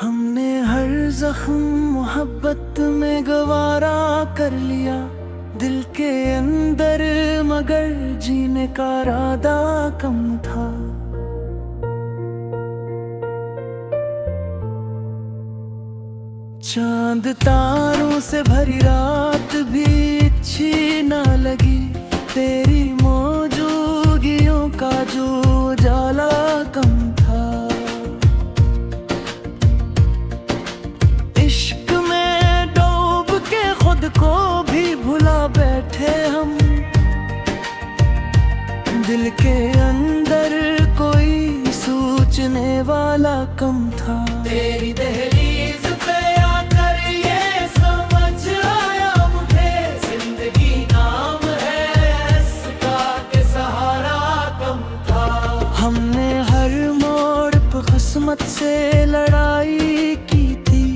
हमने हर जख्म मोहब्बत में गवारा कर लिया दिल के अंदर, मगर जीने का इरादा कम था। चांद तारों से भरी रात भी अच्छी ना लगी, तेरी मौजूदगियों का जो उजाला कम था। इश्क में डूब के खुद को भी भुला बैठे हम, दिल के अंदर कोई सोचने वाला कम था। तेरी दहलीज पे आकर ये समझ आया मुझे, जिंदगी नाम है इसका के सहारा कम था। हमने हर मोड़ पे किस्मत से लड़ाई की थी,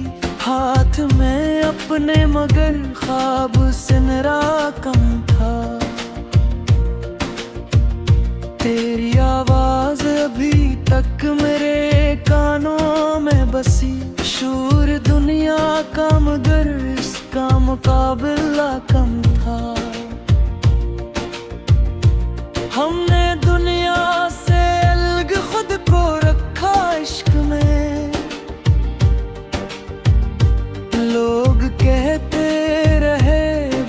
हाथ में अपने मगर ख्वाब से मेरा कम था। तेरी आवाज अभी तक मेरे कानों में बसी, शूर दुनिया का मगर इसका मुकाबला कम था। हमने दुनिया से अलग खुद को रखा इश्क में, लोग कहते रहे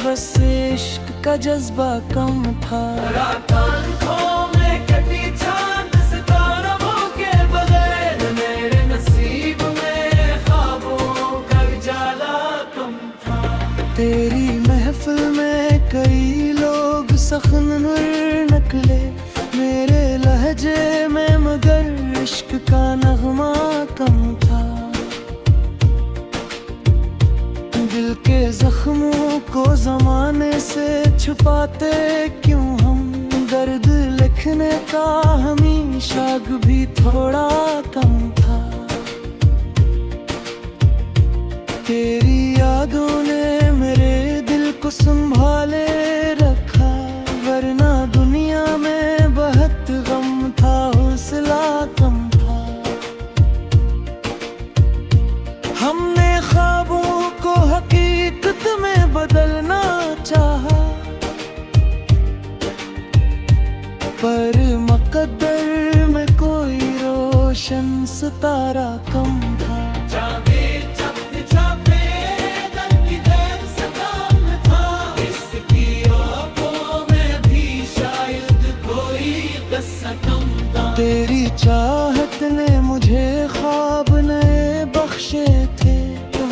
बस इश्क का जज्बा कम था। तेरी महफिल में कई लोग सखन निकले, मेरे लहजे में मगर इश्क का नगमा कम था। दिल के जख्मों को जमाने से छुपाते क्यों हम, दर्द लिखने का हमेशा भी थोड़ा कम था। तेरी यादों ने मेरे दिल को संभाले रखा, वरना दुनिया में बहुत गम था, हौसला कम था। हमने ख्वाबों को हकीकत में बदलना चाहा, पर मुकद्दर में कोई रोशन सितारा कम था। तेरी चाहत ने मुझे ख्वाब नए बख्शे थे,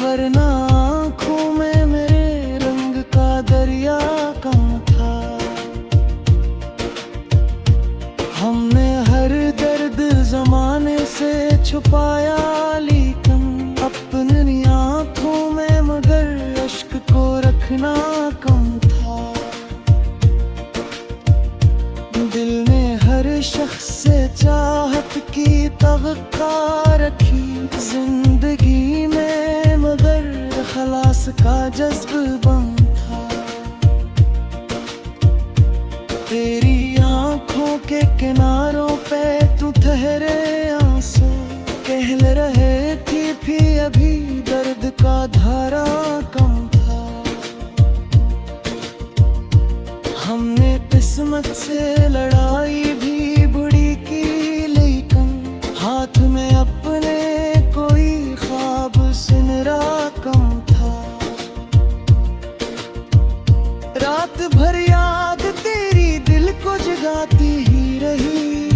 वरना आँखों में मेरे रंग का दरिया कम था। हमने हर दर्द जमाने से छुपाया, लेकिन अपनी आँखों में मगर अश्क को रखना कम था। दिल ने हर शख्स से चाहत की तवक्का रखी, जिंदगी में मगर खलास का जज्ब बम था। तेरी आंखों के किनारों पे तू ठहरे आंसू, कह रहे थी भी अभी दर्द का धारा कम था। हमने किस्मत से लड़ाई भी बुरी की, लेकिन हाथ में अपने कोई ख्वाब सिनरा कम था। रात भर याद तेरी दिल को जगाती ही रही,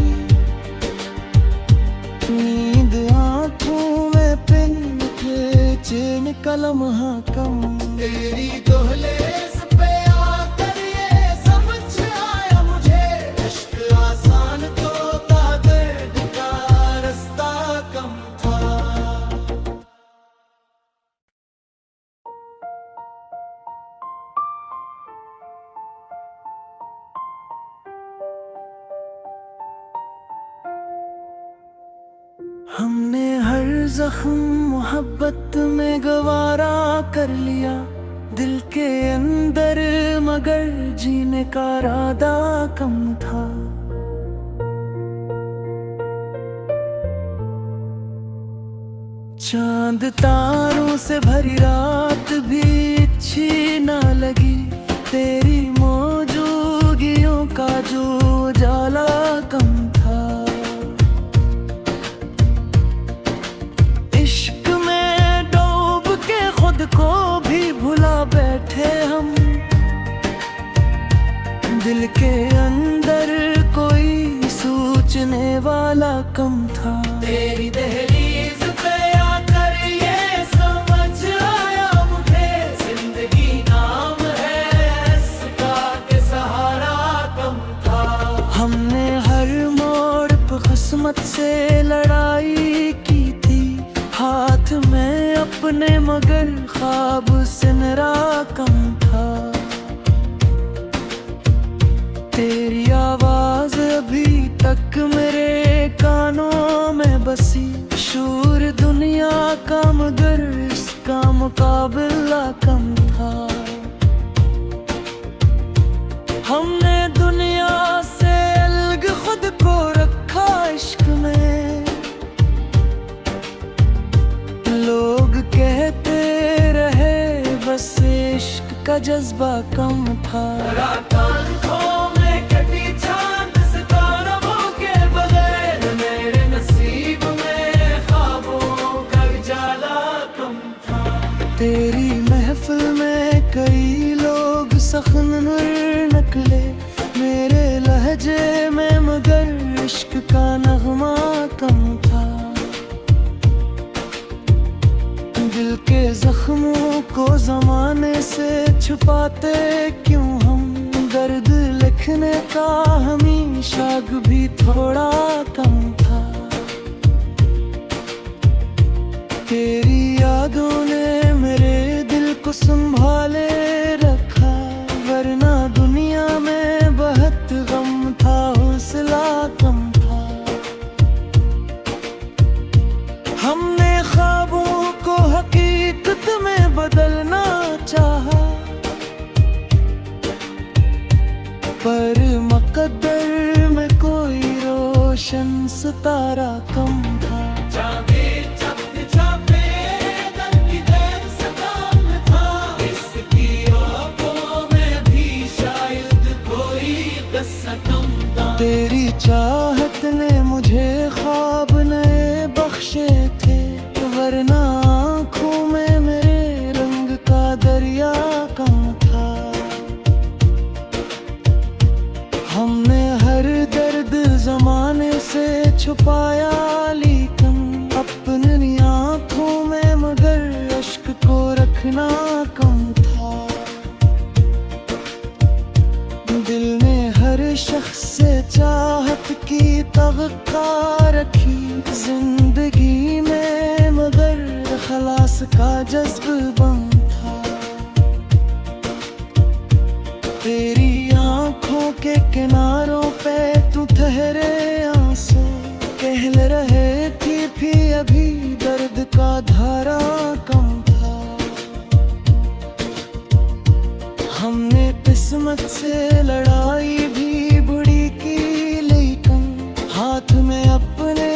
नींद आँखों में पिन के चैन का लम्हा कम। तेरी दोहले हमने हर जख्म मोहब्बत में गवारा कर लिया दिल के अंदर, मगर जीने का इरादा कम था। चांद तारों से भरी रात भी अच्छी ना लगी, तेरी मौजूदगियों का जो उजाला कम था। इश्क में डूब के खुद को भी भुला बैठे हम, दिल के अंदर कोई सोचने वाला कम था। तेरी दहलीज पे आकर ये समझ आया मुझे, जिंदगी नाम है इसका के सहारा कम था। हमने हर मोड़ पे किस्मत से लड़ाई की थी, हाथ में अपने मगर ख्वाब सिमरा कम था। तेरी आवाज अभी तक मेरे कानों में बसी, शूर दुनिया का मगर इसका मुकाबला कम था। हमने दुनिया से अलग खुद को रखा इश्क में, लोग कहते रहे बस इश्क का जज्बा कम था। तेरी महफिल में कई लोग सखन निकले, मेरे लहजे में मगर इश्क का नगमा कम था। दिल के जख्मों को जमाने से छुपाते क्यों हम, दर्द लिखने का हमेशा भी थोड़ा कम था। तेरी यादों ने मेरे दिल को संभाले रखा, वरना दुनिया में बहुत गम था, हौसला कम था। हमने ख्वाबों को हकीकत में बदलना चाहा, पर मुकद्दर में कोई रोशन सितारा कम था। तेरी चाहत ने मुझे ख्वाब नए बख्शे थे, वरना आँखों में मेरे रंग का दरिया कम था। हमने हर दर्द जमाने से छुपाया, लेकिन अपनी आँखों में मगर अश्क को रखना कम था। दिल ने हर शख्स से चाहत की तवक्का रखी, जिंदगी में मगर खलास का जज्ब बम था। तेरी आंखों के किनारों पे तू ठहरे आंसू, कह रहे थी भी अभी दर्द का धारा कम था। हमने किस्मत से लड़ाई भी बुरी की, लेकिन हाथ में अपने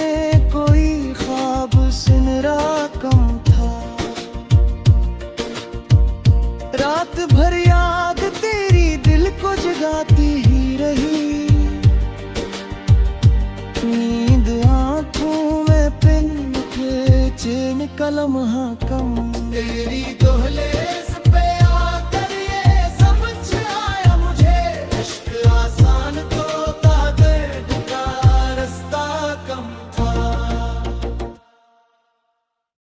कोई ख्वाब सिमरा कम था। रात भर याद तेरी दिल को जगाती ही रही, नींद आंखों में पिन के चैन का लम्हा कम।